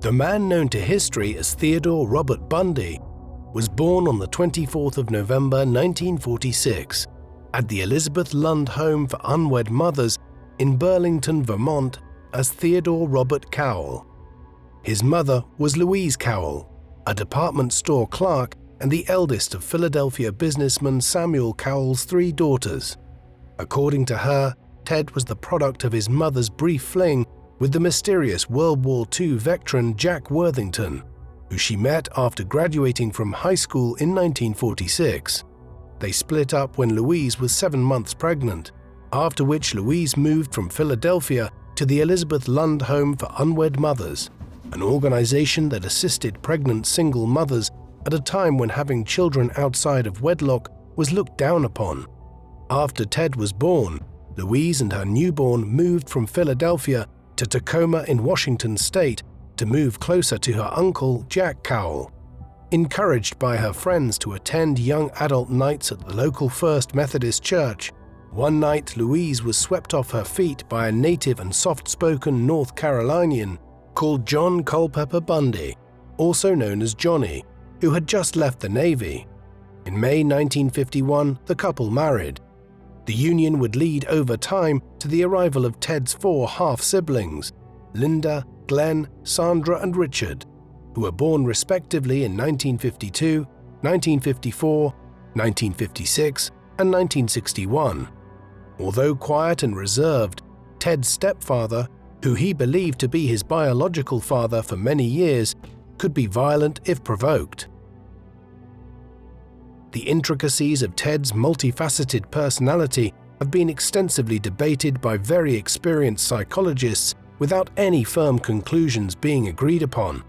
The man known to history as Theodore Robert Bundy was born on the 24th of November 1946 at the Elizabeth Lund Home for Unwed Mothers in Burlington, Vermont as Theodore Robert Cowell. His mother was Louise Cowell, a department store clerk and the eldest of Philadelphia businessman Samuel Cowell's 3 daughters. According to her, Ted was the product of his mother's brief fling with the mysterious World War II veteran Jack Worthington, who she met after graduating from high school in 1946. They split up when Louise was 7 months pregnant, after which Louise moved from Philadelphia to the Elizabeth Lund Home for Unwed Mothers, an organization that assisted pregnant single mothers at a time when having children outside of wedlock was looked down upon. After Ted was born, Louise and her newborn moved from Philadelphia to Tacoma in Washington state to move closer to her uncle Jack Cowell. Encouraged by her friends to attend young adult nights at the local First Methodist Church, one night Louise was swept off her feet by a native and soft-spoken North Carolinian called John Culpeper Bundy, also known as Johnny, who had just left the Navy. In May 1951, the couple married. The union would lead over time to the arrival of Ted's 4 half-siblings, Linda, Glenn, Sandra, and Richard, who were born respectively in 1952, 1954, 1956, and 1961. Although quiet and reserved, Ted's stepfather, who he believed to be his biological father for many years, could be violent if provoked. The intricacies of Ted's multifaceted personality have been extensively debated by very experienced psychologists without any firm conclusions being agreed upon.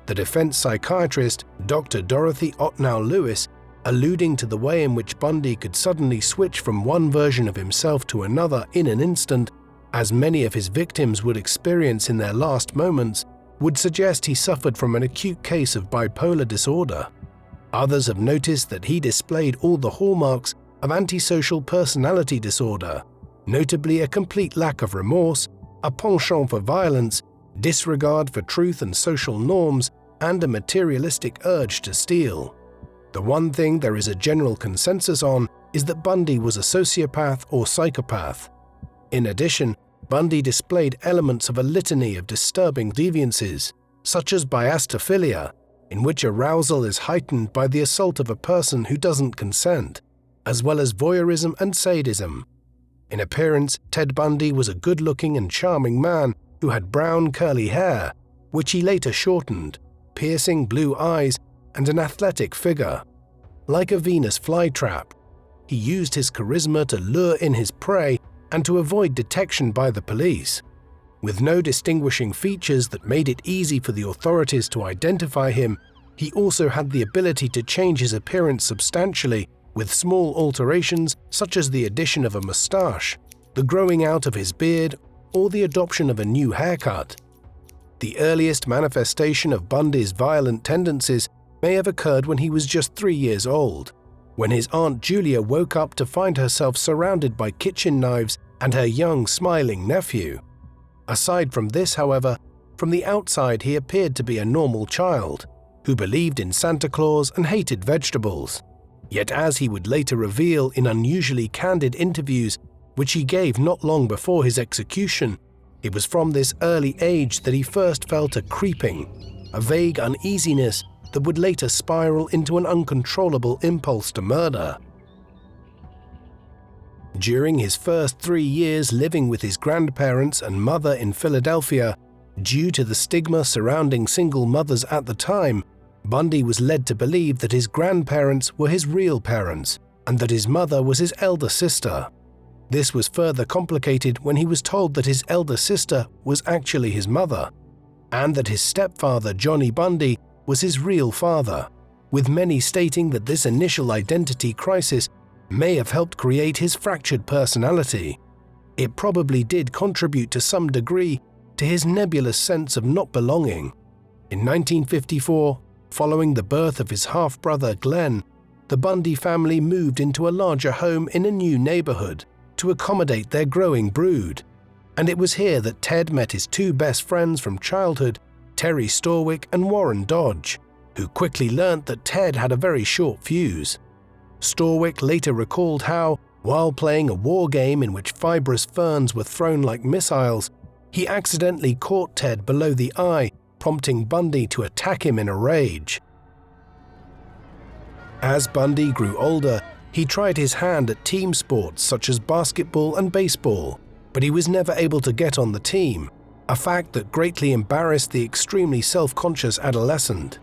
The defense psychiatrist, Dr. Dorothy Ottnow Lewis, alluding to the way in which Bundy could suddenly switch from one version of himself to another in an instant, as many of his victims would experience in their last moments, would suggest he suffered from an acute case of bipolar disorder. Others have noticed that he displayed all the hallmarks of antisocial personality disorder, notably a complete lack of remorse, a penchant for violence, disregard for truth and social norms, and a materialistic urge to steal. The one thing there is a general consensus on is that Bundy was a sociopath or psychopath. In addition, Bundy displayed elements of a litany of disturbing deviances, such as biastophilia, in which arousal is heightened by the assault of a person who doesn't consent, as well as voyeurism and sadism. In appearance, Ted Bundy was a good-looking and charming man who had brown curly hair, which he later shortened, piercing blue eyes, and an athletic figure. Like a Venus flytrap, he used his charisma to lure in his prey and to avoid detection by the police. With no distinguishing features that made it easy for the authorities to identify him, he also had the ability to change his appearance substantially with small alterations such as the addition of a mustache, the growing out of his beard, or the adoption of a new haircut. The earliest manifestation of Bundy's violent tendencies may have occurred when he was just 3 years old, when his Aunt Julia woke up to find herself surrounded by kitchen knives and her young, smiling nephew. Aside from this, however, from the outside he appeared to be a normal child, who believed in Santa Claus and hated vegetables. Yet as he would later reveal in unusually candid interviews which he gave not long before his execution, it was from this early age that he first felt a creeping, a vague uneasiness that would later spiral into an uncontrollable impulse to murder. During his first 3 years living with his grandparents and mother in Philadelphia, due to the stigma surrounding single mothers at the time, Bundy was led to believe that his grandparents were his real parents and that his mother was his elder sister. This was further complicated when he was told that his elder sister was actually his mother, and that his stepfather, Johnny Bundy, was his real father, with many stating that this initial identity crisis may have helped create his fractured personality. It probably did contribute to some degree to his nebulous sense of not belonging. In 1954, following the birth of his half-brother Glenn, the Bundy family moved into a larger home in a new neighborhood to accommodate their growing brood, and it was here that Ted met his 2 best friends from childhood, Terry Storwick and Warren Dodge, who quickly learnt that Ted had a very short fuse. Storwick later recalled how, while playing a war game in which fibrous ferns were thrown like missiles, he accidentally caught Ted below the eye, prompting Bundy to attack him in a rage. As Bundy grew older, he tried his hand at team sports such as basketball and baseball, but he was never able to get on the team, a fact that greatly embarrassed the extremely self-conscious adolescent.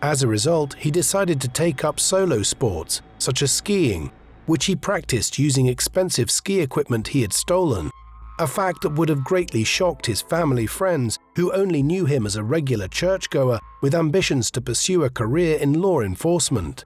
As a result, he decided to take up solo sports, such as skiing, which he practiced using expensive ski equipment he had stolen, a fact that would have greatly shocked his family friends who only knew him as a regular churchgoer with ambitions to pursue a career in law enforcement.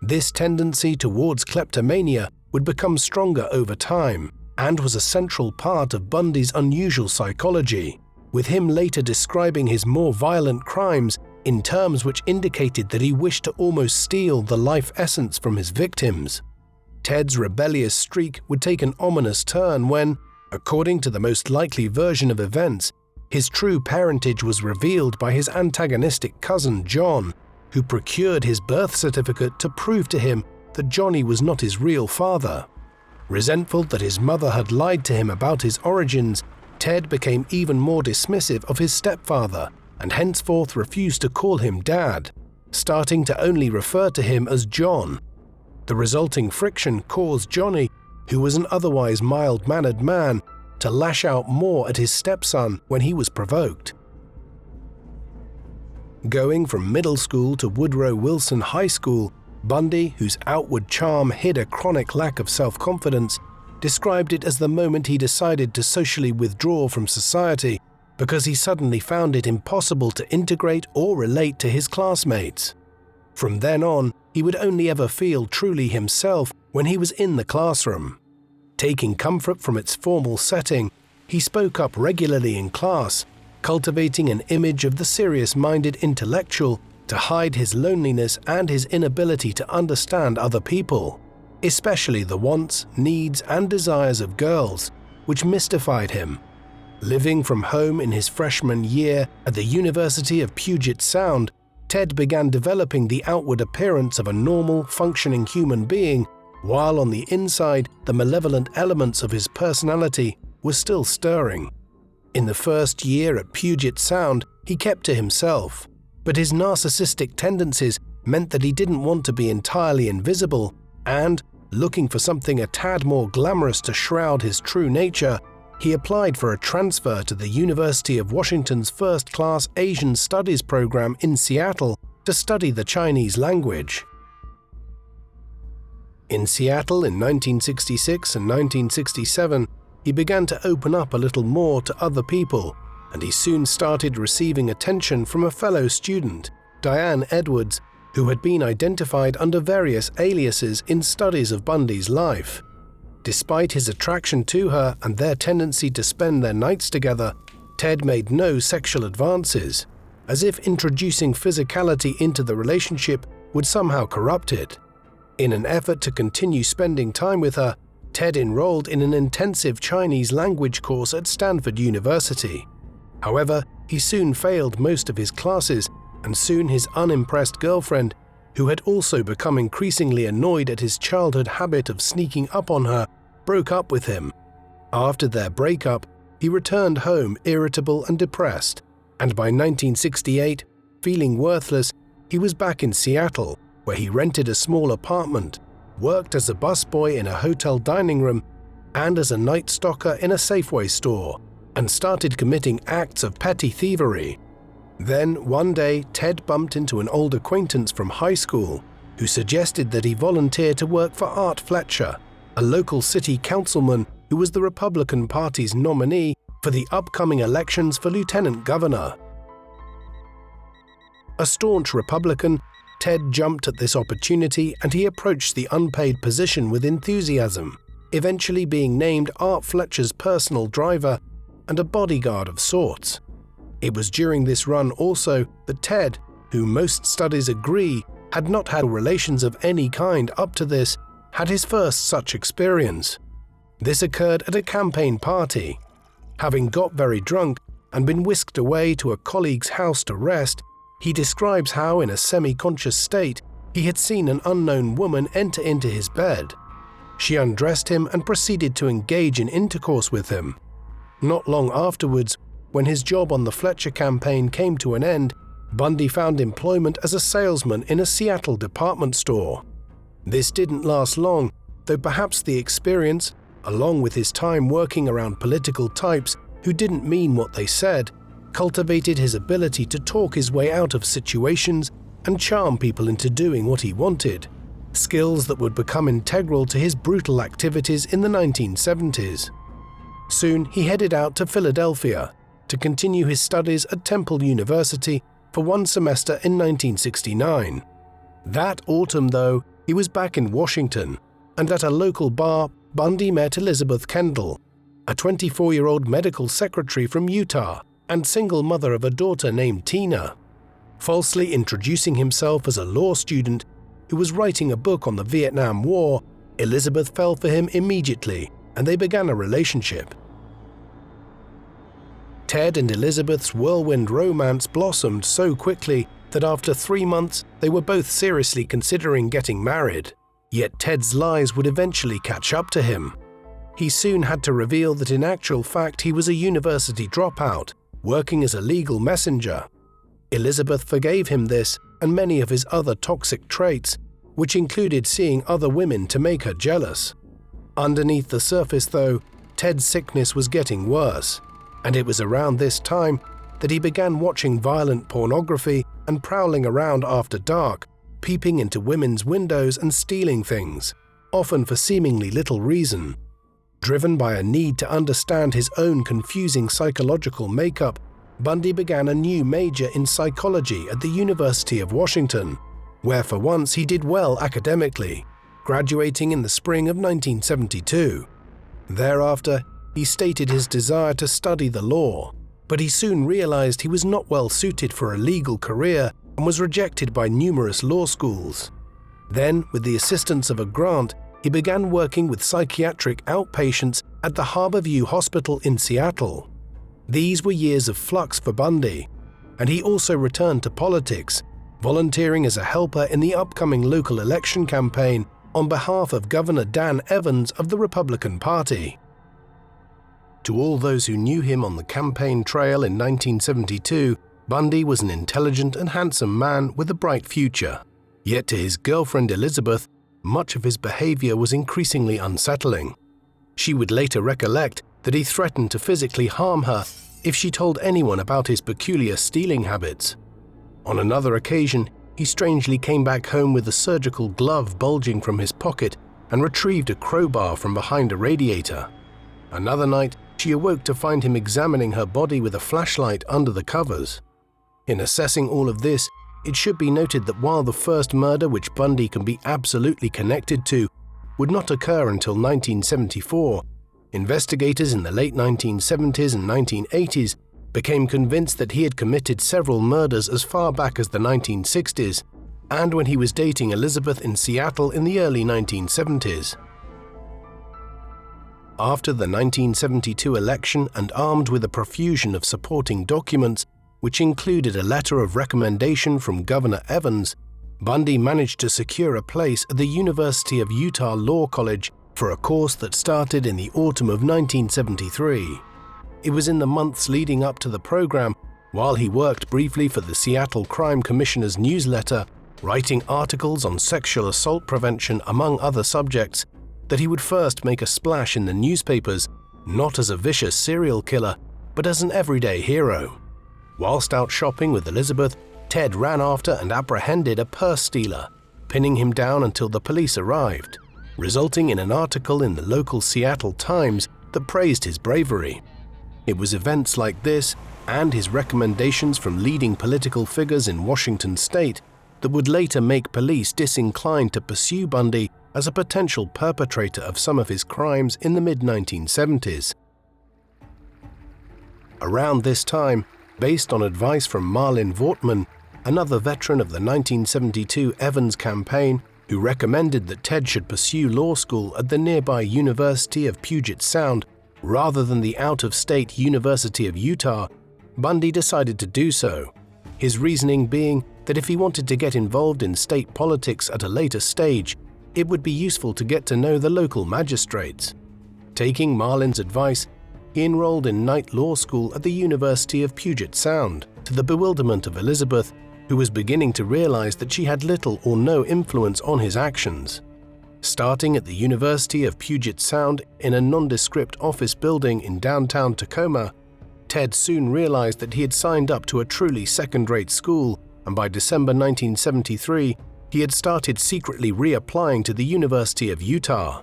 This tendency towards kleptomania would become stronger over time and was a central part of Bundy's unusual psychology, with him later describing his more violent crimes in terms which indicated that he wished to almost steal the life essence from his victims. Ted's rebellious streak would take an ominous turn when, according to the most likely version of events, his true parentage was revealed by his antagonistic cousin John, who procured his birth certificate to prove to him that Johnny was not his real father. Resentful that his mother had lied to him about his origins, Ted became even more dismissive of his stepfather and henceforth refused to call him Dad, starting to only refer to him as John. The resulting friction caused Johnny, who was an otherwise mild-mannered man, to lash out more at his stepson when he was provoked. Going from middle school to Woodrow Wilson High School, Bundy, whose outward charm hid a chronic lack of self-confidence, described it as the moment he decided to socially withdraw from society because he suddenly found it impossible to integrate or relate to his classmates. From then on, he would only ever feel truly himself when he was in the classroom. Taking comfort from its formal setting, he spoke up regularly in class, cultivating an image of the serious-minded intellectual to hide his loneliness and his inability to understand other people, especially the wants, needs, and desires of girls, which mystified him. Living from home in his freshman year at the University of Puget Sound, Ted began developing the outward appearance of a normal, functioning human being, while on the inside, the malevolent elements of his personality were still stirring. In the first year at Puget Sound, he kept to himself, but his narcissistic tendencies meant that he didn't want to be entirely invisible, and, looking for something a tad more glamorous to shroud his true nature, he applied for a transfer to the University of Washington's first-class Asian Studies program in Seattle to study the Chinese language. In Seattle in 1966 and 1967, he began to open up a little more to other people, and he soon started receiving attention from a fellow student, Diane Edwards, who had been identified under various aliases in studies of Bundy's life. Despite his attraction to her and their tendency to spend their nights together, Ted made no sexual advances, as if introducing physicality into the relationship would somehow corrupt it. In an effort to continue spending time with her, Ted enrolled in an intensive Chinese language course at Stanford University. However, he soon failed most of his classes, and soon his unimpressed girlfriend, who had also become increasingly annoyed at his childhood habit of sneaking up on her, broke up with him. After their breakup, he returned home irritable and depressed, and by 1968, feeling worthless, he was back in Seattle, where he rented a small apartment, worked as a busboy in a hotel dining room, and as a night stalker in a Safeway store, and started committing acts of petty thievery. Then, one day, Ted bumped into an old acquaintance from high school who suggested that he volunteer to work for Art Fletcher, a local city councilman who was the Republican Party's nominee for the upcoming elections for lieutenant governor. A staunch Republican, Ted jumped at this opportunity and he approached the unpaid position with enthusiasm, eventually being named Art Fletcher's personal driver and a bodyguard of sorts. It was during this run also that Ted, who most studies agree had not had relations of any kind up to this, had his first such experience. This occurred at a campaign party. Having got very drunk and been whisked away to a colleague's house to rest, he describes how, in a semi-conscious state, he had seen an unknown woman enter into his bed. She undressed him and proceeded to engage in intercourse with him. Not long afterwards, when his job on the Fletcher campaign came to an end, Bundy found employment as a salesman in a Seattle department store. This didn't last long, though perhaps the experience, along with his time working around political types who didn't mean what they said, cultivated his ability to talk his way out of situations and charm people into doing what he wanted, skills that would become integral to his brutal activities in the 1970s. Soon he headed out to Philadelphia to continue his studies at Temple University for one semester in 1969. That autumn, though, he was back in Washington, and at a local bar, Bundy met Elizabeth Kendall, a 24-year-old medical secretary from Utah and single mother of a daughter named Tina. Falsely introducing himself as a law student who was writing a book on the Vietnam War, Elizabeth fell for him immediately, and they began a relationship. Ted and Elizabeth's whirlwind romance blossomed so quickly that after 3 months they were both seriously considering getting married. Yet Ted's lies would eventually catch up to him. He soon had to reveal that in actual fact he was a university dropout, working as a legal messenger. Elizabeth forgave him this and many of his other toxic traits, which included seeing other women to make her jealous. Underneath the surface, though, Ted's sickness was getting worse, and it was around this time that he began watching violent pornography and prowling around after dark, peeping into women's windows and stealing things, often for seemingly little reason. Driven by a need to understand his own confusing psychological makeup, Bundy began a new major in psychology at the University of Washington, where for once he did well academically, graduating in the spring of 1972. Thereafter, he stated his desire to study the law, but he soon realized he was not well suited for a legal career and was rejected by numerous law schools. Then, with the assistance of a grant, he began working with psychiatric outpatients at the Harborview Hospital in Seattle. These were years of flux for Bundy, and he also returned to politics, volunteering as a helper in the upcoming local election campaign on behalf of Governor Dan Evans of the Republican Party. To all those who knew him on the campaign trail in 1972, Bundy was an intelligent and handsome man with a bright future. Yet to his girlfriend Elizabeth, much of his behavior was increasingly unsettling. She would later recollect that he threatened to physically harm her if she told anyone about his peculiar stealing habits. On another occasion, he strangely came back home with a surgical glove bulging from his pocket and retrieved a crowbar from behind a radiator. Another night, she awoke to find him examining her body with a flashlight under the covers. In assessing all of this, it should be noted that while the first murder which Bundy can be absolutely connected to would not occur until 1974, investigators in the late 1970s and 1980s became convinced that he had committed several murders as far back as the 1960s, and when he was dating Elizabeth in Seattle in the early 1970s. After the 1972 election, and armed with a profusion of supporting documents, which included a letter of recommendation from Governor Evans, Bundy managed to secure a place at the University of Utah Law College for a course that started in the autumn of 1973. It was in the months leading up to the program, while he worked briefly for the Seattle Crime Commissioner's newsletter, writing articles on sexual assault prevention among other subjects, that he would first make a splash in the newspapers, not as a vicious serial killer, but as an everyday hero. Whilst out shopping with Elizabeth, Ted ran after and apprehended a purse stealer, pinning him down until the police arrived, resulting in an article in the local Seattle Times that praised his bravery. It was events like this, and his recommendations from leading political figures in Washington state, that would later make police disinclined to pursue Bundy as a potential perpetrator of some of his crimes in the mid-1970s. Around this time, based on advice from Marlin Vortman, another veteran of the 1972 Evans campaign, who recommended that Ted should pursue law school at the nearby University of Puget Sound rather than the out-of-state University of Utah, Bundy decided to do so, his reasoning being that if he wanted to get involved in state politics at a later stage, it would be useful to get to know the local magistrates. Taking Marlin's advice, he enrolled in night law school at the University of Puget Sound, to the bewilderment of Elizabeth, who was beginning to realize that she had little or no influence on his actions. Starting at the University of Puget Sound in a nondescript office building in downtown Tacoma, Ted soon realized that he had signed up to a truly second-rate school, and by December 1973, he had started secretly reapplying to the University of Utah.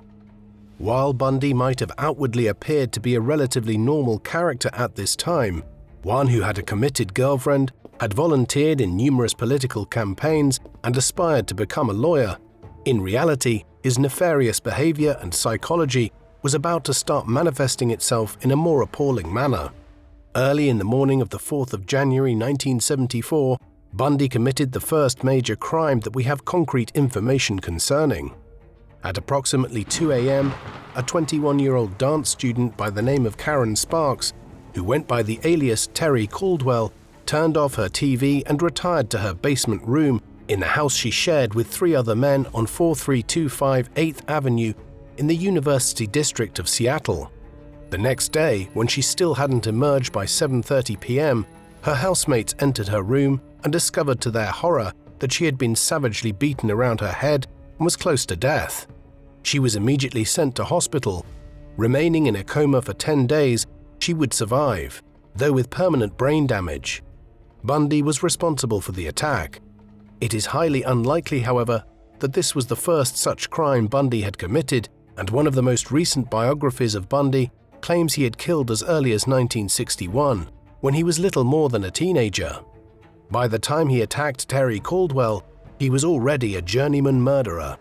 While Bundy might have outwardly appeared to be a relatively normal character at this time, one who had a committed girlfriend, had volunteered in numerous political campaigns, and aspired to become a lawyer, in reality, his nefarious behavior and psychology was about to start manifesting itself in a more appalling manner. Early in the morning of the 4th of January 1974, Bundy committed the first major crime that we have concrete information concerning. At approximately 2 a.m., a 21-year-old dance student by the name of Karen Sparks, who went by the alias Terry Caldwell, turned off her TV and retired to her basement room in the house she shared with 3 other men on 4325 8th Avenue in the University District of Seattle. The next day, when she still hadn't emerged by 7:30 p.m., her housemates entered her room and discovered to their horror that she had been savagely beaten around her head and was close to death. She was immediately sent to hospital. Remaining in a coma for 10 days, she would survive, though with permanent brain damage. Bundy was responsible for the attack. It is highly unlikely, however, that this was the first such crime Bundy had committed, and one of the most recent biographies of Bundy claims he had killed as early as 1961, when he was little more than a teenager. By the time he attacked Terry Caldwell, he was already a journeyman murderer.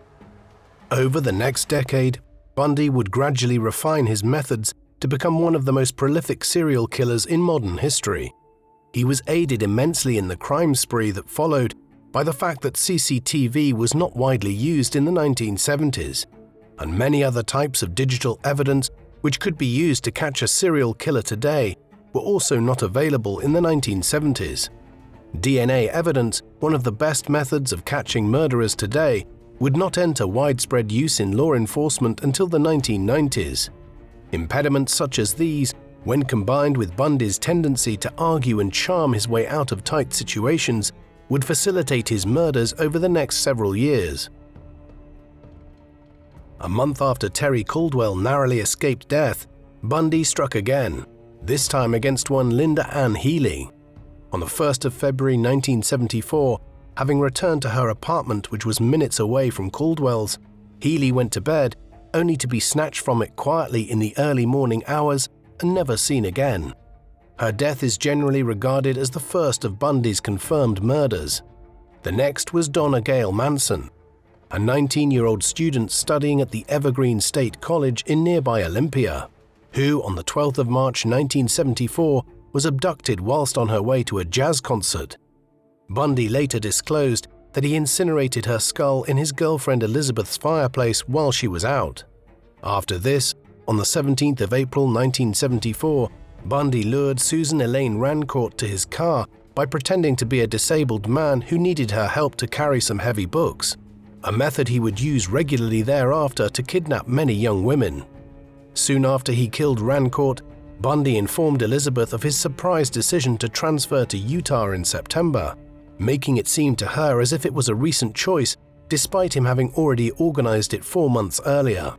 Over the next decade, Bundy would gradually refine his methods to become one of the most prolific serial killers in modern history. He was aided immensely in the crime spree that followed by the fact that CCTV was not widely used in the 1970s, and many other types of digital evidence which could be used to catch a serial killer today were also not available in the 1970s. DNA evidence, one of the best methods of catching murderers today, would not enter widespread use in law enforcement until the 1990s. Impediments such as these, when combined with Bundy's tendency to argue and charm his way out of tight situations, would facilitate his murders over the next several years. A month after Terry Caldwell narrowly escaped death, Bundy struck again, this time against one Linda Ann Healy. On the 1st of February 1974, having returned to her apartment which was minutes away from Caldwell's, Healy went to bed, only to be snatched from it quietly in the early morning hours and never seen again. Her death is generally regarded as the first of Bundy's confirmed murders. The next was Donna Gail Manson, a 19-year-old student studying at the Evergreen State College in nearby Olympia, who on the 12th of March 1974 was abducted whilst on her way to a jazz concert. Bundy later disclosed that he incinerated her skull in his girlfriend Elizabeth's fireplace while she was out. After this, on the 17th of April 1974, Bundy lured Susan Elaine Rancourt to his car by pretending to be a disabled man who needed her help to carry some heavy books, a method he would use regularly thereafter to kidnap many young women. Soon after he killed Rancourt, Bundy informed Elizabeth of his surprise decision to transfer to Utah in September, making it seem to her as if it was a recent choice, despite him having already organized it 4 months earlier.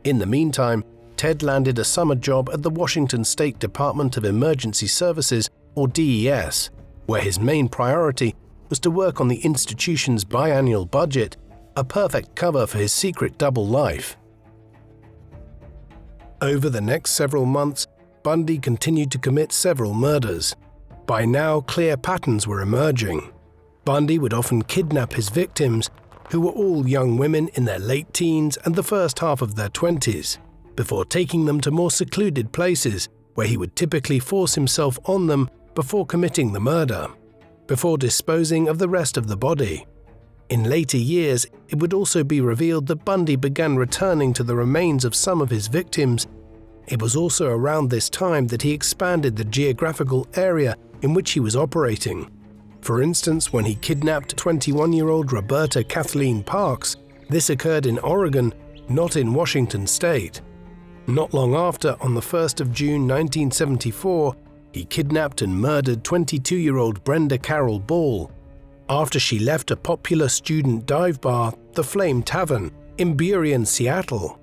In the meantime, Ted landed a summer job at the Washington State Department of Emergency Services, or DES, where his main priority was to work on the institution's biannual budget, a perfect cover for his secret double life. Over the next several months, Bundy continued to commit several murders. By now, clear patterns were emerging. Bundy would often kidnap his victims, who were all young women in their late teens and the first half of their 20s, before taking them to more secluded places where he would typically force himself on them before committing the murder, before disposing of the rest of the body. In later years, it would also be revealed that Bundy began returning to the remains of some of his victims. It was also around this time that he expanded the geographical area in which he was operating. For instance, when he kidnapped 21-year-old Roberta Kathleen Parks, this occurred in Oregon, not in Washington state. Not long after, on the 1st of June 1974, he kidnapped and murdered 22-year-old Brenda Carroll Ball after she left a popular student dive bar, the Flame Tavern, in Burlington, Seattle.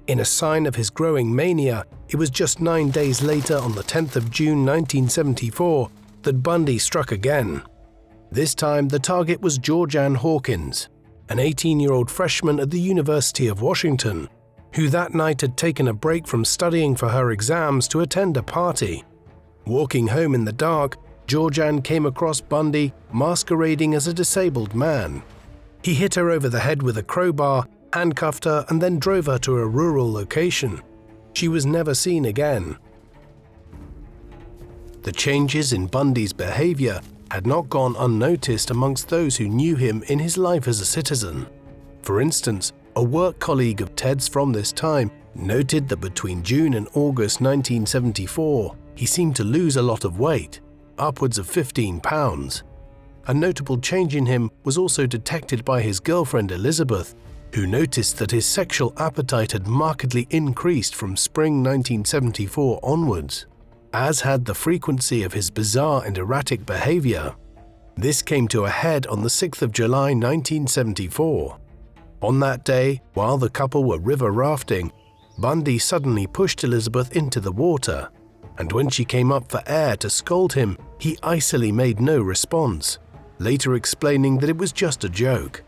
In a sign of his growing mania, it was just 9 days later, on the 10th of June 1974, that Bundy struck again. This time, the target was Georgianne Hawkins, an 18-year-old freshman at the University of Washington, who that night had taken a break from studying for her exams to attend a party. Walking home in the dark, Georgianne came across Bundy masquerading as a disabled man. He hit her over the head with a crowbar, handcuffed her, and then drove her to a rural location. She was never seen again. The changes in Bundy's behavior had not gone unnoticed amongst those who knew him in his life as a citizen. For instance, a work colleague of Ted's from this time noted that between June and August 1974, he seemed to lose a lot of weight, upwards of 15 pounds. A notable change in him was also detected by his girlfriend Elizabeth, who noticed that his sexual appetite had markedly increased from spring 1974 onwards, as had the frequency of his bizarre and erratic behavior. This came to a head on the 6th of July 1974. On that day, while the couple were river rafting, Bundy suddenly pushed Elizabeth into the water, and when she came up for air to scold him, he icily made no response, later explaining that it was just a joke.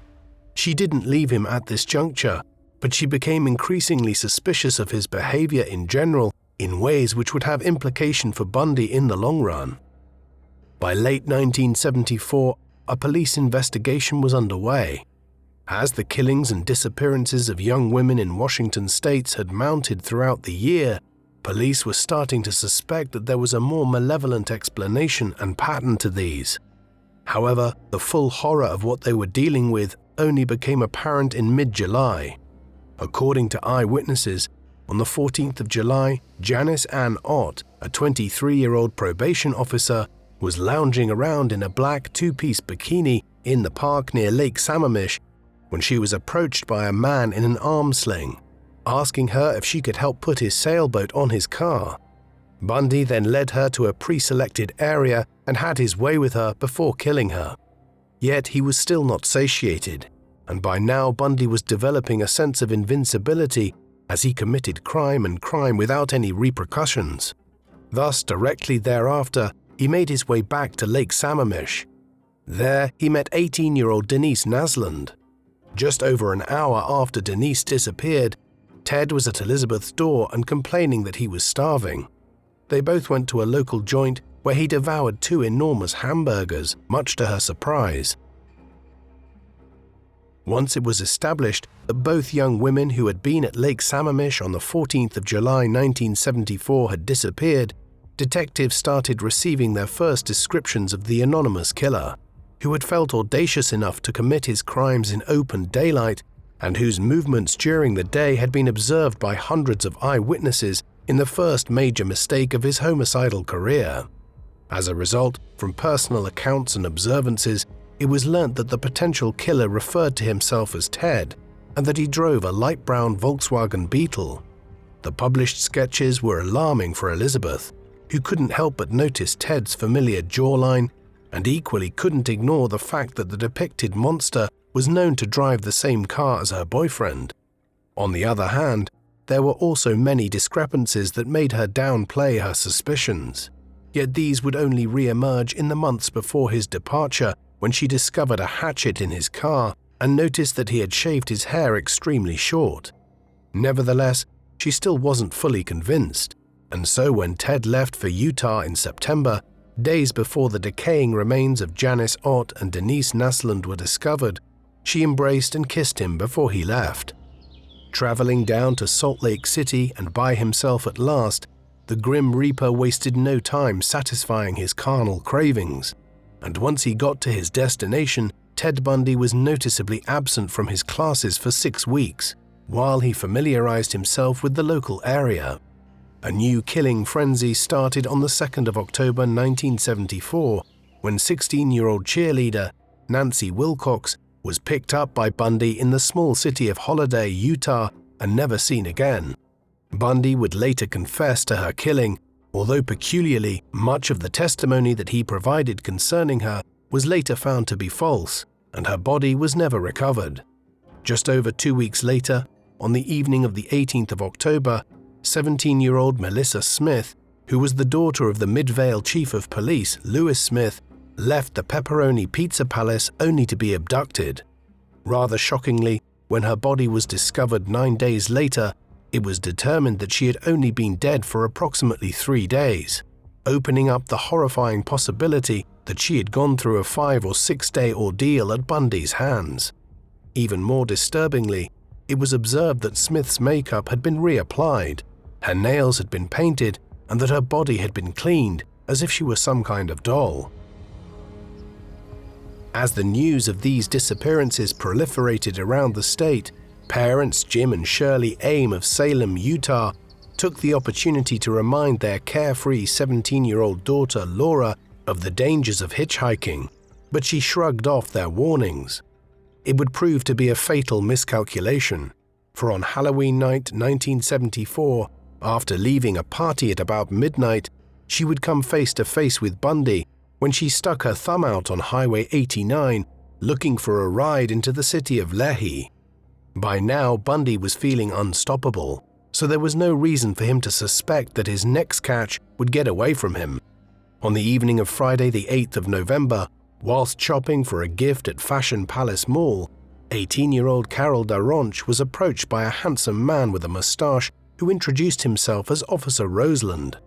She didn't leave him at this juncture, but she became increasingly suspicious of his behavior in general in ways which would have implication for Bundy in the long run. By late 1974, a police investigation was underway. As the killings and disappearances of young women in Washington state had mounted throughout the year, police were starting to suspect that there was a more malevolent explanation and pattern to these. However, the full horror of what they were dealing with only became apparent in mid-July. According to eyewitnesses, on the 14th of July, Janice Ann Ott, a 23-year-old probation officer, was lounging around in a black two-piece bikini in the park near Lake Sammamish when she was approached by a man in an arm sling, asking her if she could help put his sailboat on his car. Bundy then led her to a pre-selected area and had his way with her before killing her. Yet he was still not satiated, and by now Bundy was developing a sense of invincibility as he committed crime without any repercussions. Thus, directly thereafter, he made his way back to Lake Sammamish. There, he met 18-year-old Denise Naslund. Just over an hour after Denise disappeared, Ted was at Elizabeth's door and complaining that he was starving. They both went to a local joint where he devoured 2 enormous hamburgers, much to her surprise. Once it was established that both young women who had been at Lake Sammamish on the 14th of July 1974 had disappeared, detectives started receiving their first descriptions of the anonymous killer, who had felt audacious enough to commit his crimes in open daylight and whose movements during the day had been observed by hundreds of eyewitnesses in the first major mistake of his homicidal career. As a result, from personal accounts and observances, it was learnt that the potential killer referred to himself as Ted and that he drove a light brown Volkswagen Beetle. The published sketches were alarming for Elizabeth, who couldn't help but notice Ted's familiar jawline and equally couldn't ignore the fact that the depicted monster was known to drive the same car as her boyfriend. On the other hand, there were also many discrepancies that made her downplay her suspicions. Yet these would only re-emerge in the months before his departure, when she discovered a hatchet in his car and noticed that he had shaved his hair extremely short. Nevertheless, she still wasn't fully convinced, and so when Ted left for Utah in September, days before the decaying remains of Janice Ott and Denise Naslund were discovered, she embraced and kissed him before he left. Traveling down to Salt Lake City and by himself at last, the Grim Reaper wasted no time satisfying his carnal cravings, and once he got to his destination, Ted Bundy was noticeably absent from his classes for 6 weeks, while he familiarized himself with the local area. A new killing frenzy started on the 2nd of October 1974 when 16-year-old cheerleader Nancy Wilcox was picked up by Bundy in the small city of Holiday, Utah, and never seen again. Bundy would later confess to her killing, although peculiarly, much of the testimony that he provided concerning her was later found to be false, and her body was never recovered. Just over 2 weeks later, on the evening of the 18th of October, 17-year-old Melissa Smith, who was the daughter of the Midvale Chief of Police, Lewis Smith, left the Pepperoni Pizza Palace only to be abducted. Rather shockingly, when her body was discovered 9 days later, it was determined that she had only been dead for approximately 3 days, opening up the horrifying possibility that she had gone through a 5 or 6 day ordeal at Bundy's hands. Even more disturbingly, it was observed that Smith's makeup had been reapplied, her nails had been painted, and that her body had been cleaned as if she were some kind of doll. As the news of these disappearances proliferated around the state, parents Jim and Shirley Aim of Salem, Utah, took the opportunity to remind their carefree 17-year-old daughter Laura of the dangers of hitchhiking, but she shrugged off their warnings. It would prove to be a fatal miscalculation, for on Halloween night 1974, after leaving a party at about midnight, she would come face to face with Bundy when she stuck her thumb out on Highway 89 looking for a ride into the city of Lehi. By now, Bundy was feeling unstoppable, so there was no reason for him to suspect that his next catch would get away from him. On the evening of Friday the 8th of November, whilst shopping for a gift at Fashion Palace Mall, 18-year-old Carol Daronch was approached by a handsome man with a mustache who introduced himself as Officer Roseland.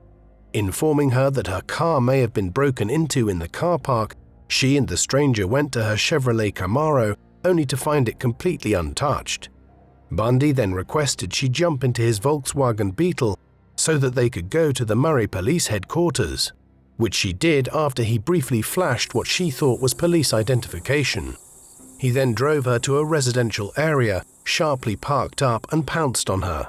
Informing her that her car may have been broken into in the car park, she and the stranger went to her Chevrolet Camaro only to find it completely untouched. Bundy then requested she jump into his Volkswagen Beetle so that they could go to the Murray Police Headquarters, which she did after he briefly flashed what she thought was police identification. He then drove her to a residential area, sharply parked up, and pounced on her.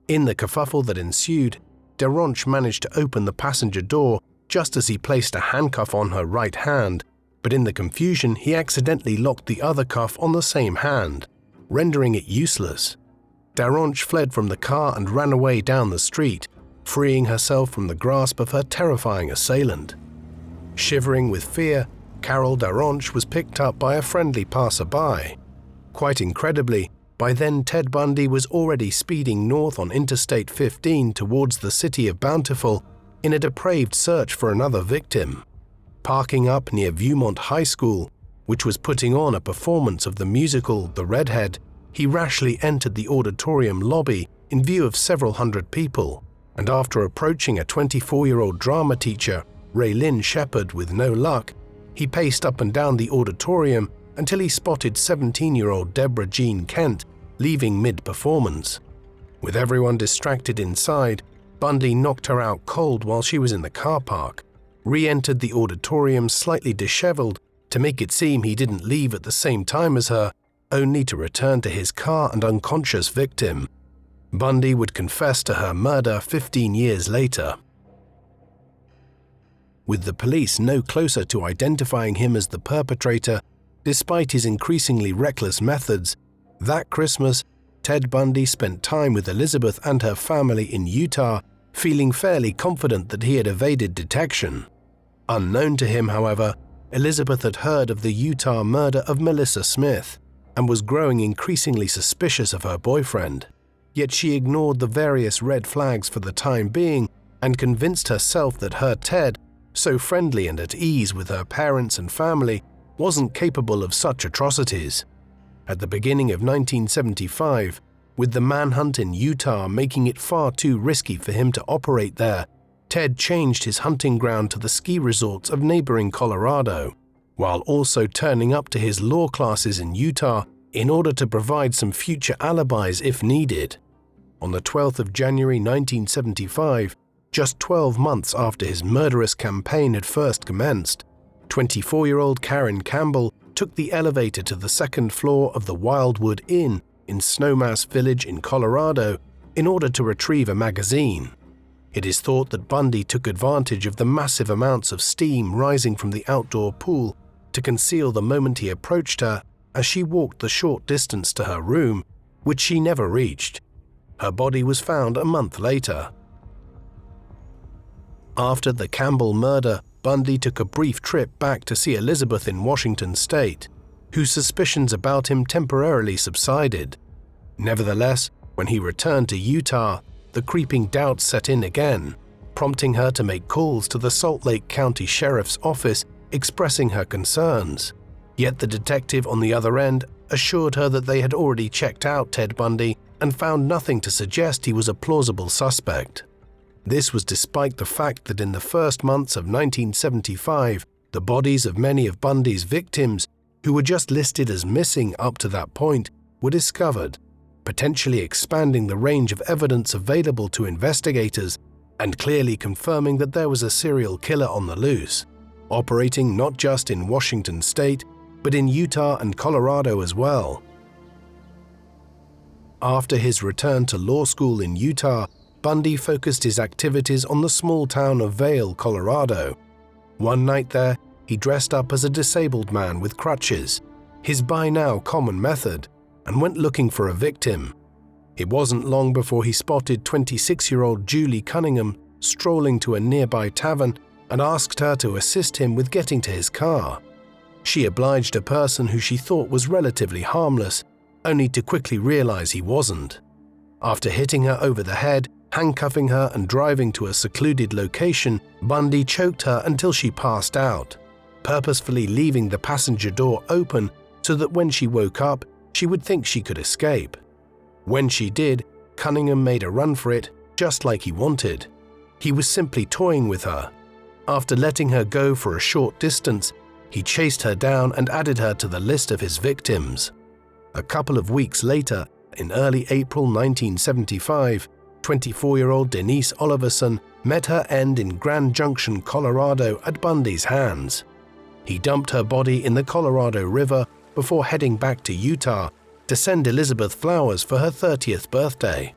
In the kerfuffle that ensued, Daronch managed to open the passenger door just as he placed a handcuff on her right hand, but in the confusion he accidentally locked the other cuff on the same hand, rendering it useless. Daronch fled from the car and ran away down the street, freeing herself from the grasp of her terrifying assailant. Shivering with fear, Carol Daronch was picked up by a friendly passerby. Quite incredibly, by then Ted Bundy was already speeding north on Interstate 15 towards the city of Bountiful in a depraved search for another victim. Parking up near Viewmont High School, which was putting on a performance of the musical The Redhead, he rashly entered the auditorium lobby in view of several hundred people, and after approaching a 24-year-old drama teacher, Raylyn Shepard, with no luck, he paced up and down the auditorium until he spotted 17-year-old Deborah Jean Kent leaving mid-performance. With everyone distracted inside, Bundy knocked her out cold while she was in the car park, re-entered the auditorium slightly disheveled to make it seem he didn't leave at the same time as her, only to return to his car and unconscious victim. Bundy would confess to her murder 15 years later. With the police no closer to identifying him as the perpetrator, despite his increasingly reckless methods, that Christmas, Ted Bundy spent time with Elizabeth and her family in Utah, feeling fairly confident that he had evaded detection. Unknown to him, however, Elizabeth had heard of the Utah murder of Melissa Smith and was growing increasingly suspicious of her boyfriend. Yet she ignored the various red flags for the time being and convinced herself that her Ted, so friendly and at ease with her parents and family, wasn't capable of such atrocities. At the beginning of 1975, with the manhunt in Utah making it far too risky for him to operate there, Ted changed his hunting ground to the ski resorts of neighboring Colorado, while also turning up to his law classes in Utah in order to provide some future alibis if needed. On the 12th of January 1975, just 12 months after his murderous campaign had first commenced, 24-year-old Karen Campbell took the elevator to the second floor of the Wildwood Inn in Snowmass Village in Colorado in order to retrieve a magazine. It is thought that Bundy took advantage of the massive amounts of steam rising from the outdoor pool to conceal the moment he approached her as she walked the short distance to her room, which she never reached. Her body was found a month later. After the Campbell murder, Bundy took a brief trip back to see Elizabeth in Washington state, whose suspicions about him temporarily subsided. Nevertheless, when he returned to Utah, the creeping doubts set in again, prompting her to make calls to the Salt Lake County Sheriff's Office expressing her concerns. Yet the detective on the other end assured her that they had already checked out Ted Bundy and found nothing to suggest he was a plausible suspect. This was despite the fact that in the first months of 1975, the bodies of many of Bundy's victims, who were just listed as missing up to that point, were discovered, potentially expanding the range of evidence available to investigators and clearly confirming that there was a serial killer on the loose, operating not just in Washington state, but in Utah and Colorado as well. After his return to law school in Utah, Bundy focused his activities on the small town of Vail, Colorado. One night there, he dressed up as a disabled man with crutches, his by now common method, and went looking for a victim. It wasn't long before he spotted 26-year-old Julie Cunningham strolling to a nearby tavern and asked her to assist him with getting to his car. She obliged a person who she thought was relatively harmless, only to quickly realize he wasn't. After hitting her over the head, handcuffing her and driving to a secluded location, Bundy choked her until she passed out, purposefully leaving the passenger door open so that when she woke up, she would think she could escape. When she did, Cunningham made a run for it, just like he wanted. He was simply toying with her. After letting her go for a short distance, he chased her down and added her to the list of his victims. A couple of weeks later, in early April 1975, 24-year-old Denise Oliverson met her end in Grand Junction, Colorado at Bundy's hands. He dumped her body in the Colorado River before heading back to Utah to send Elizabeth flowers for her 30th birthday.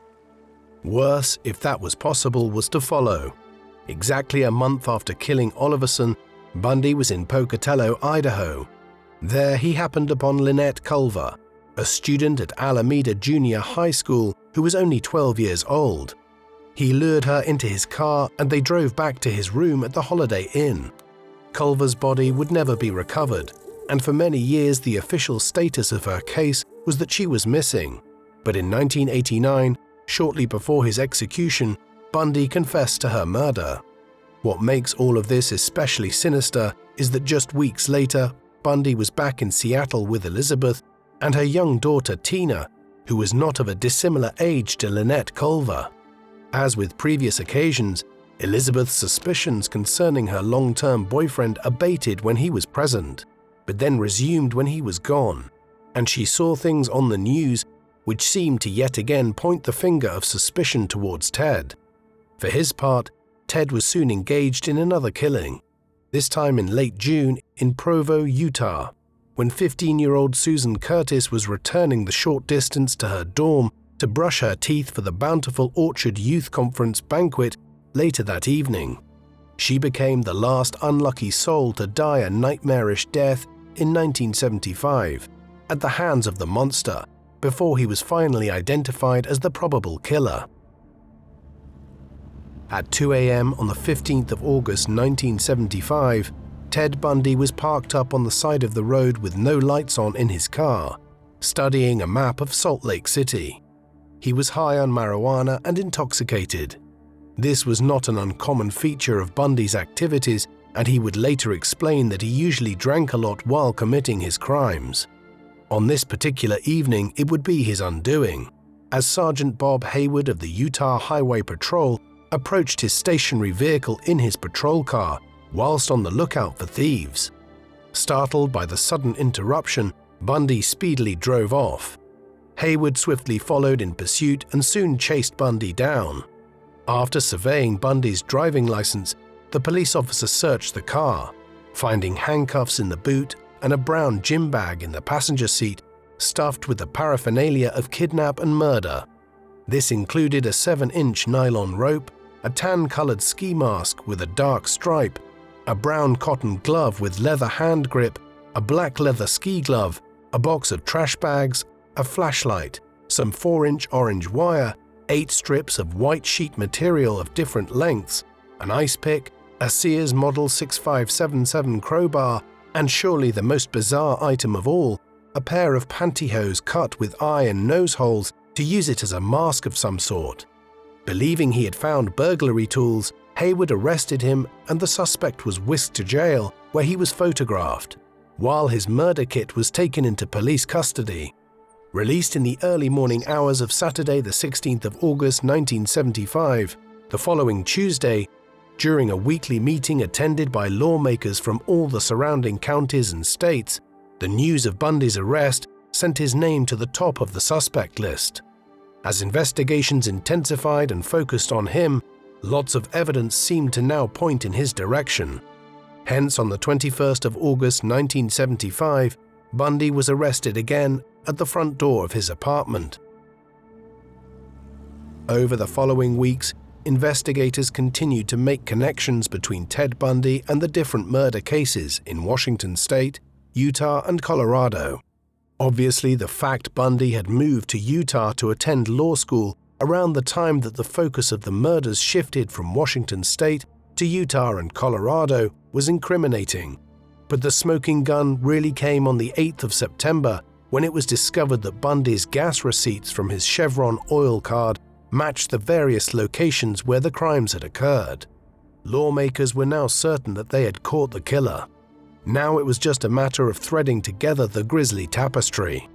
Worse, if that was possible, was to follow. Exactly a month after killing Oliverson, Bundy was in Pocatello, Idaho. There he happened upon Lynette Culver, a student at Alameda Junior High School who was only 12 years old. He lured her into his car and they drove back to his room at the Holiday Inn. Culver's body would never be recovered, and for many years the official status of her case was that she was missing. But in 1989, shortly before his execution, Bundy confessed to her murder. What makes all of this especially sinister is that just weeks later, Bundy was back in Seattle with Elizabeth and her young daughter Tina, who was not of a dissimilar age to Lynette Culver. As with previous occasions, Elizabeth's suspicions concerning her long-term boyfriend abated when he was present, but then resumed when he was gone, and she saw things on the news which seemed to yet again point the finger of suspicion towards Ted. For his part, Ted was soon engaged in another killing, this time in late June in Provo, Utah, when 15-year-old Susan Curtis was returning the short distance to her dorm to brush her teeth for the Bountiful Orchard Youth Conference banquet later that evening. She became the last unlucky soul to die a nightmarish death in 1975 at the hands of the monster, before he was finally identified as the probable killer. At 2 a.m. on the 15th of August 1975, Ted Bundy was parked up on the side of the road with no lights on in his car, studying a map of Salt Lake City. He was high on marijuana and intoxicated. This was not an uncommon feature of Bundy's activities, and he would later explain that he usually drank a lot while committing his crimes. On this particular evening, it would be his undoing, as Sergeant Bob Hayward of the Utah Highway Patrol approached his stationary vehicle in his patrol car whilst on the lookout for thieves. Startled by the sudden interruption, Bundy speedily drove off. Hayward swiftly followed in pursuit and soon chased Bundy down. After surveying Bundy's driving license, the police officer searched the car, finding handcuffs in the boot and a brown gym bag in the passenger seat stuffed with the paraphernalia of kidnap and murder. This included a 7-inch nylon rope, a tan-colored ski mask with a dark stripe, a brown cotton glove with leather hand grip, a black leather ski glove, a box of trash bags, a flashlight, some 4-inch orange wire, 8 strips of white sheet material of different lengths, an ice pick, a Sears Model 6577 crowbar, and surely the most bizarre item of all, a pair of pantyhose cut with eye and nose holes to use it as a mask of some sort. Believing he had found burglary tools, Hayward arrested him and the suspect was whisked to jail, where he was photographed, while his murder kit was taken into police custody. Released in the early morning hours of Saturday the 16th of August 1975, the following Tuesday, during a weekly meeting attended by lawmakers from all the surrounding counties and states, the news of Bundy's arrest sent his name to the top of the suspect list. As investigations intensified and focused on him, lots of evidence seemed to now point in his direction. Hence, on the 21st of August 1975, Bundy was arrested again at the front door of his apartment. Over the following weeks, investigators continued to make connections between Ted Bundy and the different murder cases in Washington State, Utah, and Colorado. Obviously, the fact Bundy had moved to Utah to attend law school around the time that the focus of the murders shifted from Washington State to Utah and Colorado was incriminating. But the smoking gun really came on the 8th of September, when it was discovered that Bundy's gas receipts from his Chevron oil card matched the various locations where the crimes had occurred. Lawmakers were now certain that they had caught the killer. Now it was just a matter of threading together the grisly tapestry.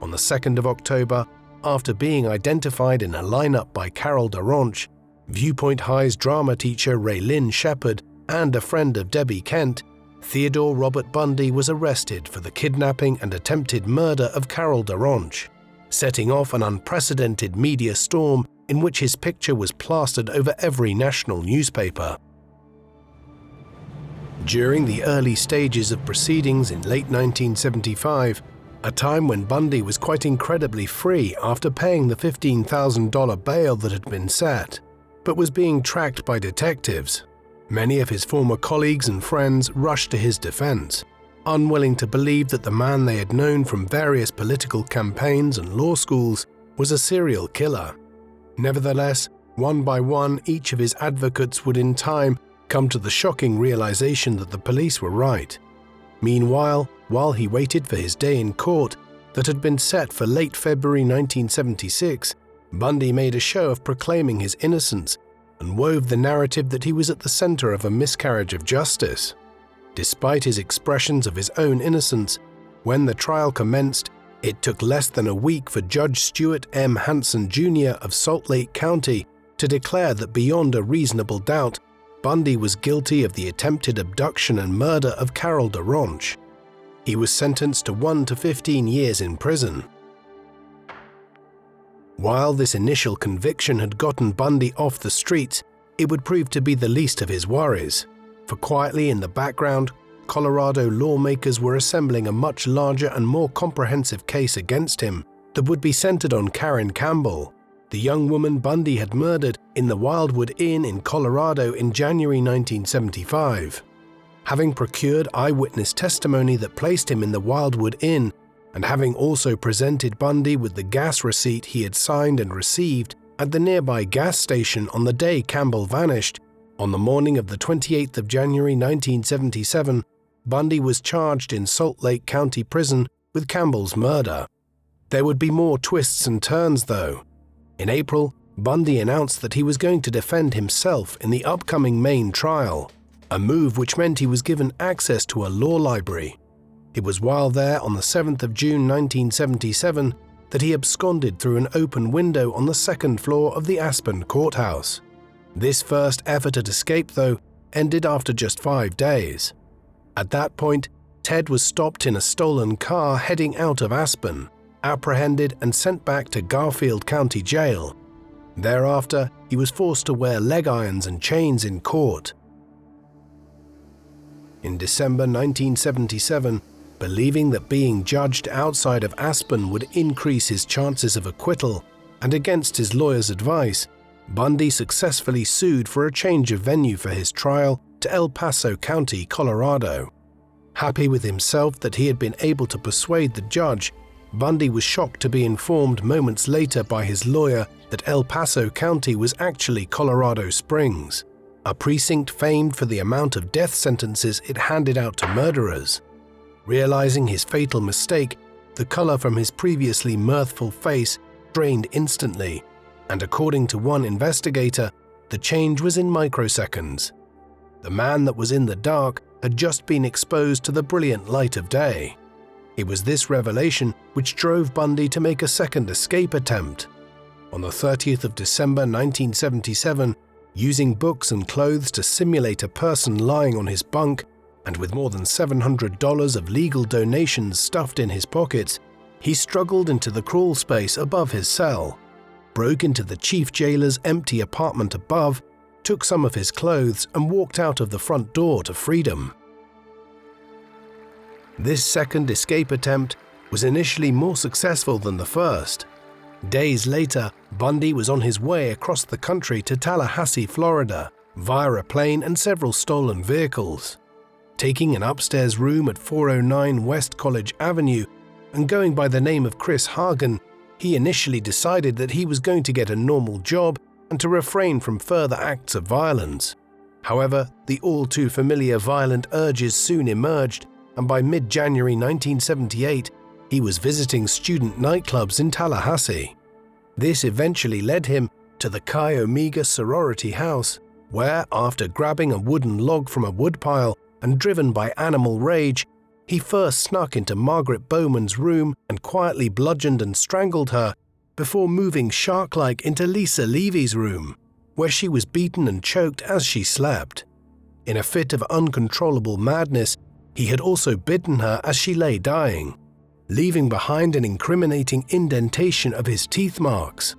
On the 2nd of October, after being identified in a lineup by Carol DaRonch, Viewpoint High's drama teacher Raylyn Shepard, and a friend of Debbie Kent, Theodore Robert Bundy was arrested for the kidnapping and attempted murder of Carol DaRonch, setting off an unprecedented media storm in which his picture was plastered over every national newspaper. During the early stages of proceedings in late 1975, a time when Bundy was quite incredibly free after paying the $15,000 bail that had been set, but was being tracked by detectives, many of his former colleagues and friends rushed to his defense, unwilling to believe that the man they had known from various political campaigns and law schools was a serial killer. Nevertheless, one by one, each of his advocates would in time come to the shocking realization that the police were right. Meanwhile, while he waited for his day in court that had been set for late February 1976, Bundy made a show of proclaiming his innocence and wove the narrative that he was at the center of a miscarriage of justice. Despite his expressions of his own innocence, when the trial commenced, it took less than a week for Judge Stuart M. Hanson Jr. of Salt Lake County to declare that beyond a reasonable doubt, Bundy was guilty of the attempted abduction and murder of Carol DaRonch. He was sentenced to 1 to 15 years in prison. While this initial conviction had gotten Bundy off the streets, it would prove to be the least of his worries, for quietly in the background, Colorado lawmakers were assembling a much larger and more comprehensive case against him that would be centered on Karen Campbell, the young woman Bundy had murdered in the Wildwood Inn in Colorado in January 1975. Having procured eyewitness testimony that placed him in the Wildwood Inn, and having also presented Bundy with the gas receipt he had signed and received at the nearby gas station on the day Campbell vanished, on the morning of the 28th of January 1977, Bundy was charged in Salt Lake County Prison with Campbell's murder. There would be more twists and turns, though. In April, Bundy announced that he was going to defend himself in the upcoming Maine trial, a move which meant he was given access to a law library. It was while there on the 7th of June 1977 that he absconded through an open window on the second floor of the Aspen courthouse. This first effort at escape, though, ended after just 5 days. At that point, Ted was stopped in a stolen car heading out of Aspen, apprehended and sent back to Garfield County Jail. Thereafter, he was forced to wear leg irons and chains in court. In December 1977, believing that being judged outside of Aspen would increase his chances of acquittal, and against his lawyer's advice, Bundy successfully sued for a change of venue for his trial to El Paso County, Colorado. Happy with himself that he had been able to persuade the judge, Bundy was shocked to be informed moments later by his lawyer that El Paso County was actually Colorado Springs, a precinct famed for the amount of death sentences it handed out to murderers. Realizing his fatal mistake, the color from his previously mirthful face drained instantly, and according to one investigator, the change was in microseconds. The man that was in the dark had just been exposed to the brilliant light of day. It was this revelation which drove Bundy to make a second escape attempt. On the 30th of December 1977, using books and clothes to simulate a person lying on his bunk, and with more than $700 of legal donations stuffed in his pockets, he struggled into the crawl space above his cell, broke into the chief jailer's empty apartment above, took some of his clothes and walked out of the front door to freedom. This second escape attempt was initially more successful than the first. Days later, Bundy was on his way across the country to Tallahassee, Florida, via a plane and several stolen vehicles. Taking an upstairs room at 409 West College Avenue and going by the name of Chris Hagen, he initially decided that he was going to get a normal job and to refrain from further acts of violence. However, the all-too-familiar violent urges soon emerged, and by mid-January 1978, he was visiting student nightclubs in Tallahassee. This eventually led him to the Chi Omega sorority house, where, after grabbing a wooden log from a woodpile and driven by animal rage, he first snuck into Margaret Bowman's room and quietly bludgeoned and strangled her, before moving shark-like into Lisa Levy's room, where she was beaten and choked as she slept. In a fit of uncontrollable madness, he had also bitten her as she lay dying, leaving behind an incriminating indentation of his teeth marks.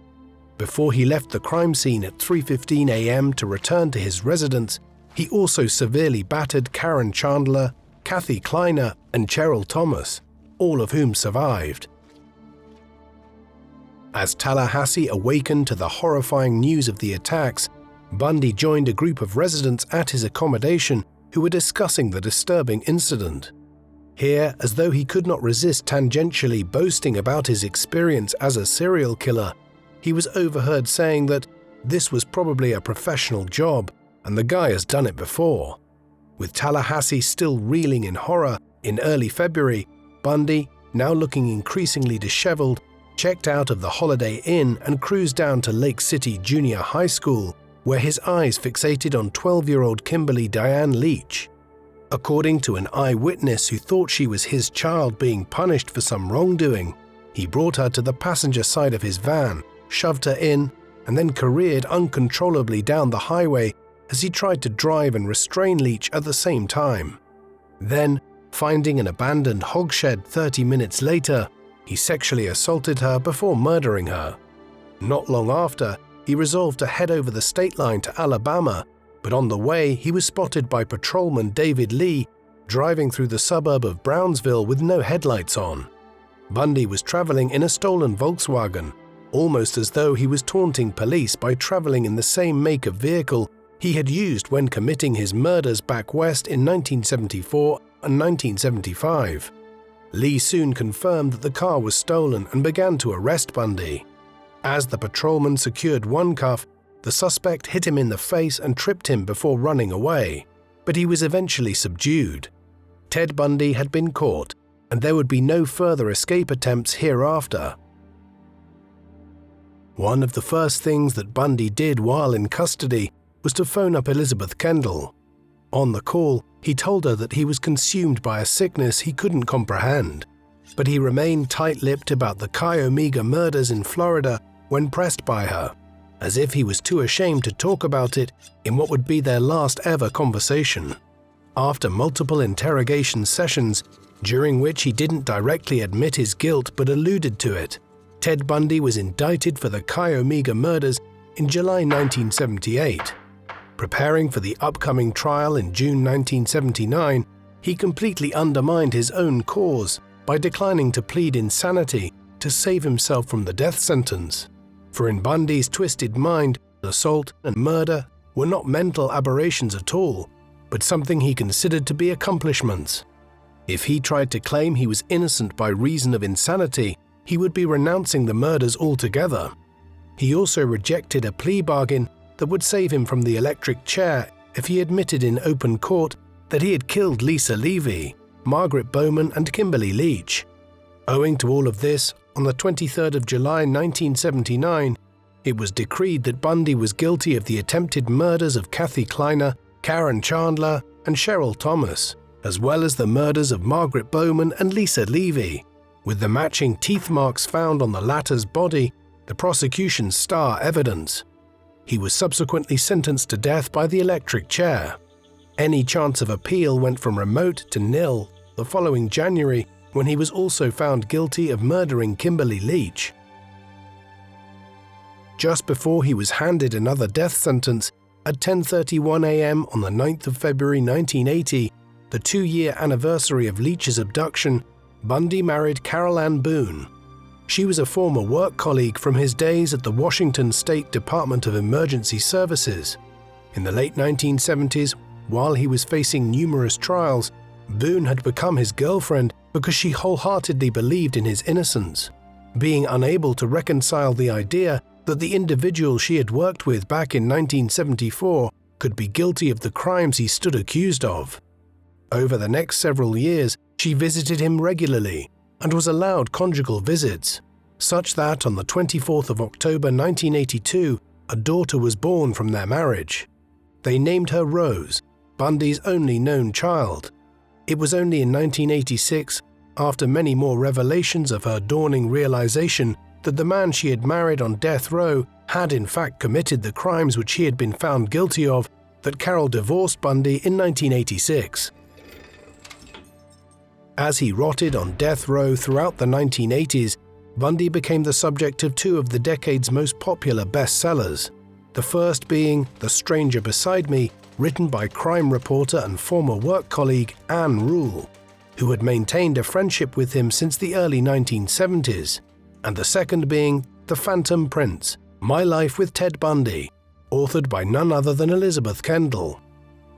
Before he left the crime scene at 3:15 a.m. to return to his residence, he also severely battered Karen Chandler, Kathy Kleiner, and Cheryl Thomas, all of whom survived. As Tallahassee awakened to the horrifying news of the attacks, Bundy joined a group of residents at his accommodation who were discussing the disturbing incident. Here, as though he could not resist tangentially boasting about his experience as a serial killer, he was overheard saying that this was probably a professional job and the guy has done it before. With Tallahassee still reeling in horror, in early February, Bundy, now looking increasingly disheveled, checked out of the Holiday Inn and cruised down to Lake City Junior High School, where his eyes fixated on 12-year-old Kimberly Diane Leach. According to an eyewitness who thought she was his child being punished for some wrongdoing, he brought her to the passenger side of his van, shoved her in, and then careered uncontrollably down the highway as he tried to drive and restrain Leach at the same time. Then, finding an abandoned hogshed 30 minutes later, he sexually assaulted her before murdering her. Not long after, he resolved to head over the state line to Alabama, but on the way he was spotted by patrolman David Lee driving through the suburb of Brownsville with no headlights on. Bundy was traveling in a stolen Volkswagen, almost as though he was taunting police by traveling in the same make of vehicle he had used when committing his murders back west in 1974 and 1975. Lee soon confirmed that the car was stolen and began to arrest Bundy. As the patrolman secured one cuff, the suspect hit him in the face and tripped him before running away, but he was eventually subdued. Ted Bundy had been caught, and there would be no further escape attempts hereafter. One of the first things that Bundy did while in custody was to phone up Elizabeth Kendall. On the call, he told her that he was consumed by a sickness he couldn't comprehend, but he remained tight-lipped about the Chi Omega murders in Florida when pressed by her, as if he was too ashamed to talk about it in what would be their last ever conversation. After multiple interrogation sessions, during which he didn't directly admit his guilt but alluded to it, Ted Bundy was indicted for the Chi Omega murders in July 1978. Preparing for the upcoming trial in June 1979, he completely undermined his own cause by declining to plead insanity to save himself from the death sentence. For in Bundy's twisted mind, assault, and murder were not mental aberrations at all, but something he considered to be accomplishments. If he tried to claim he was innocent by reason of insanity, he would be renouncing the murders altogether. He also rejected a plea bargain that would save him from the electric chair if he admitted in open court that he had killed Lisa Levy, Margaret Bowman, and Kimberly Leach. Owing to all of this, on the 23rd of July 1979, it was decreed that Bundy was guilty of the attempted murders of Kathy Kleiner, Karen Chandler, and Cheryl Thomas, as well as the murders of Margaret Bowman and Lisa Levy, with the matching teeth marks found on the latter's body, the prosecution's star evidence. He was subsequently sentenced to death by the electric chair. Any chance of appeal went from remote to nil the following January, when he was also found guilty of murdering Kimberly Leach. Just before he was handed another death sentence, at 10:31 a.m. on the 9th of February 1980, the 2-year anniversary of Leach's abduction, Bundy married Carol Ann Boone. She was a former work colleague from his days at the Washington State Department of Emergency Services. In the late 1970s, while he was facing numerous trials, Boone had become his girlfriend because she wholeheartedly believed in his innocence, being unable to reconcile the idea that the individual she had worked with back in 1974 could be guilty of the crimes he stood accused of. Over the next several years, she visited him regularly and was allowed conjugal visits, such that on the 24th of October 1982, a daughter was born from their marriage. They named her Rose, Bundy's only known child. It was only in 1986, after many more revelations of her dawning realization that the man she had married on death row had in fact committed the crimes which he had been found guilty of, that Carol divorced Bundy in 1986. As he rotted on death row throughout the 1980s, Bundy became the subject of 2 of the decade's most popular bestsellers, the first being The Stranger Beside Me, written by crime reporter and former work colleague Anne Rule, who had maintained a friendship with him since the early 1970s, and the second being The Phantom Prince, My Life with Ted Bundy, authored by none other than Elizabeth Kendall.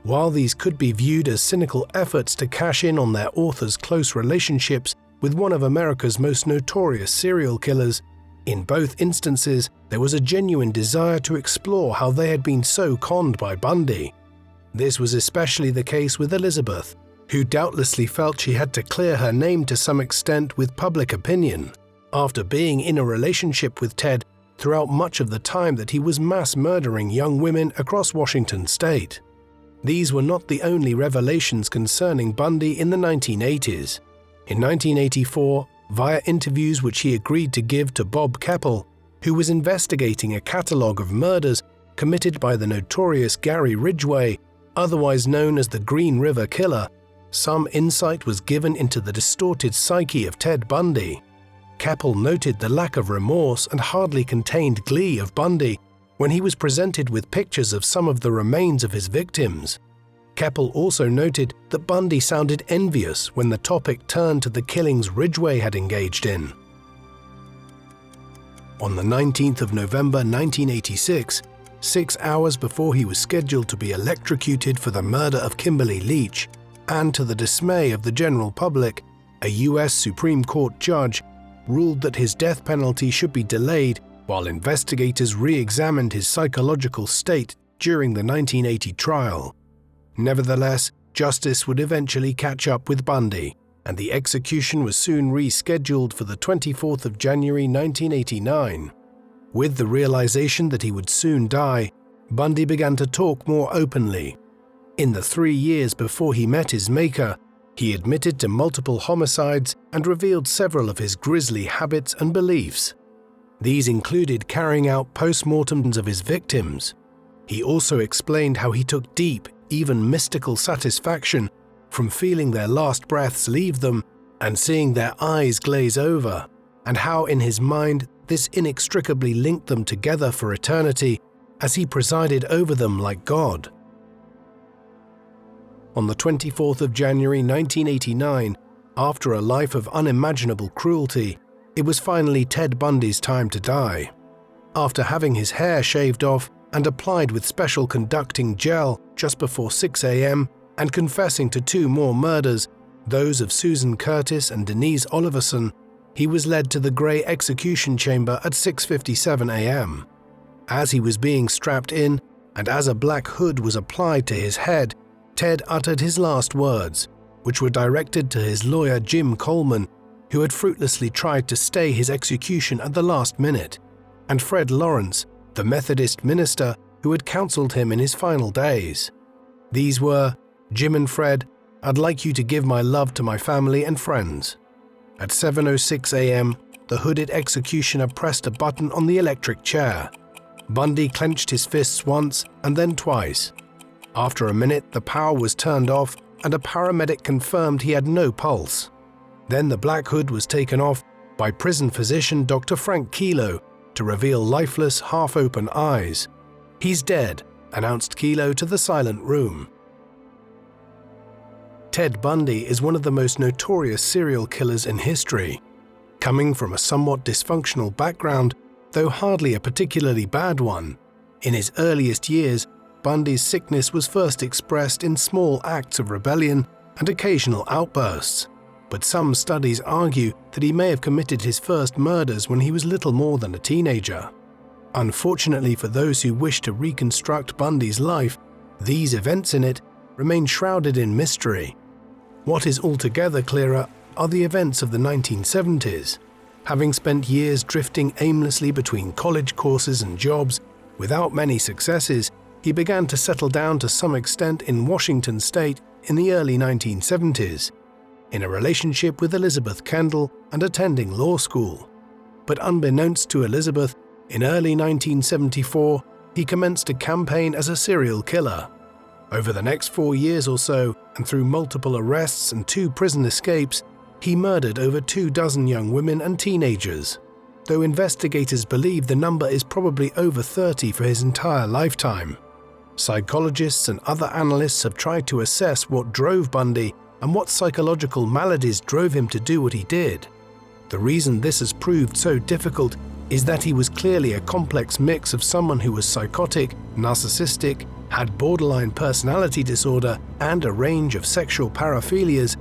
While these could be viewed as cynical efforts to cash in on their author's close relationships with one of America's most notorious serial killers, in both instances there was a genuine desire to explore how they had been so conned by Bundy. This was especially the case with Elizabeth, who doubtlessly felt she had to clear her name to some extent with public opinion, after being in a relationship with Ted throughout much of the time that he was mass murdering young women across Washington state. These were not the only revelations concerning Bundy in the 1980s. In 1984, via interviews which he agreed to give to Bob Keppel, who was investigating a catalogue of murders committed by the notorious Gary Ridgway, otherwise known as the Green River Killer, some insight was given into the distorted psyche of Ted Bundy. Keppel noted the lack of remorse and hardly contained glee of Bundy when he was presented with pictures of some of the remains of his victims. Keppel also noted that Bundy sounded envious when the topic turned to the killings Ridgway had engaged in. On the 19th of November 1986, 6 hours before he was scheduled to be electrocuted for the murder of Kimberly Leach, and to the dismay of the general public, a U.S. Supreme Court judge ruled that his death penalty should be delayed while investigators re-examined his psychological state during the 1980 trial. Nevertheless, justice would eventually catch up with Bundy, and the execution was soon rescheduled for the 24th of January 1989. With the realization that he would soon die, Bundy began to talk more openly. In the 3 years before he met his maker, he admitted to multiple homicides and revealed several of his grisly habits and beliefs. These included carrying out post-mortems of his victims. He also explained how he took deep, even mystical satisfaction from feeling their last breaths leave them and seeing their eyes glaze over, and how in his mind this inextricably linked them together for eternity as he presided over them like God. On the 24th of January 1989, after a life of unimaginable cruelty, it was finally Ted Bundy's time to die. After having his hair shaved off, and applied with special conducting gel just before 6 a.m. and confessing to 2 more murders, those of Susan Curtis and Denise Oliverson, he was led to the grey execution chamber at 6:57 a.m. As he was being strapped in, and as a black hood was applied to his head, Ted uttered his last words, which were directed to his lawyer Jim Coleman, who had fruitlessly tried to stay his execution at the last minute, and Fred Lawrence, the Methodist minister who had counseled him in his final days. These were, "Jim and Fred, I'd like you to give my love to my family and friends." At 7:06 a.m., the hooded executioner pressed a button on the electric chair. Bundy clenched his fists once and then twice. After a minute, the power was turned off and a paramedic confirmed he had no pulse. Then the black hood was taken off by prison physician Dr. Frank Kelo to reveal lifeless, half-open eyes. "He's dead," announced Kelo to the silent room. Ted Bundy is one of the most notorious serial killers in history. Coming from a somewhat dysfunctional background, though hardly a particularly bad one, in his earliest years, Bundy's sickness was first expressed in small acts of rebellion and occasional outbursts, but some studies argue that he may have committed his first murders when he was little more than a teenager. Unfortunately for those who wish to reconstruct Bundy's life, these events in it remain shrouded in mystery. What is altogether clearer are the events of the 1970s. Having spent years drifting aimlessly between college courses and jobs without many successes, he began to settle down to some extent in Washington state in the early 1970s, in a relationship with Elizabeth Kendall and attending law school. But unbeknownst to Elizabeth, in early 1974, he commenced a campaign as a serial killer. Over the next 4 years or so, and through multiple arrests and 2 prison escapes, he murdered over 24 young women and teenagers, though investigators believe the number is probably over 30 for his entire lifetime. Psychologists and other analysts have tried to assess what drove Bundy and what psychological maladies drove him to do what he did. The reason this has proved so difficult is that he was clearly a complex mix of someone who was psychotic, narcissistic, had borderline personality disorder, and a range of sexual paraphilias,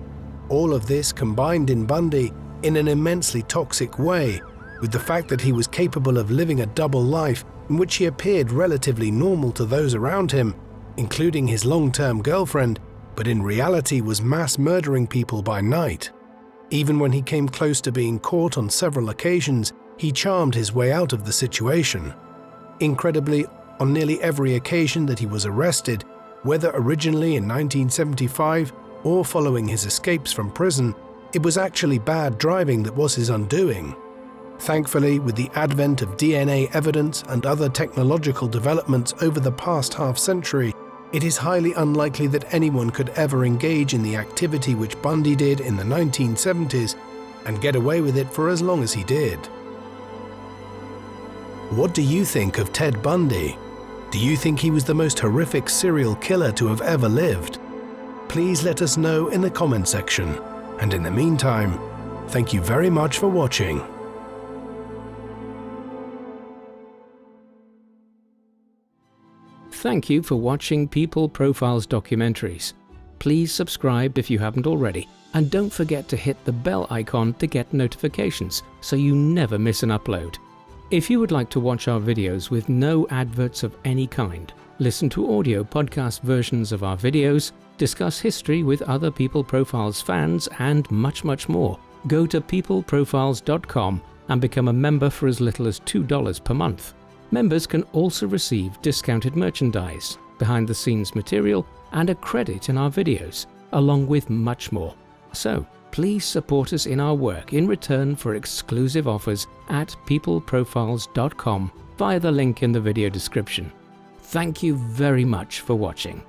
all of this combined in Bundy in an immensely toxic way, with the fact that he was capable of living a double life in which he appeared relatively normal to those around him, including his long-term girlfriend, but in reality was mass murdering people by night. Even when he came close to being caught on several occasions, he charmed his way out of the situation. Incredibly, on nearly every occasion that he was arrested, whether originally in 1975 or following his escapes from prison, it was actually bad driving that was his undoing. Thankfully, with the advent of DNA evidence and other technological developments over the past half-century, it is highly unlikely that anyone could ever engage in the activity which Bundy did in the 1970s and get away with it for as long as he did. What do you think of Ted Bundy? Do you think he was the most horrific serial killer to have ever lived? Please let us know in the comment section. And in the meantime, thank you very much for watching. Thank you for watching People Profiles documentaries. Please subscribe if you haven't already, and don't forget to hit the bell icon to get notifications so you never miss an upload. If you would like to watch our videos with no adverts of any kind, listen to audio podcast versions of our videos, discuss history with other People Profiles fans, and much, much more, go to peopleprofiles.com and become a member for as little as $2 per month. Members can also receive discounted merchandise, behind-the-scenes material, and a credit in our videos, along with much more. So, please support us in our work in return for exclusive offers at peopleprofiles.com via the link in the video description. Thank you very much for watching.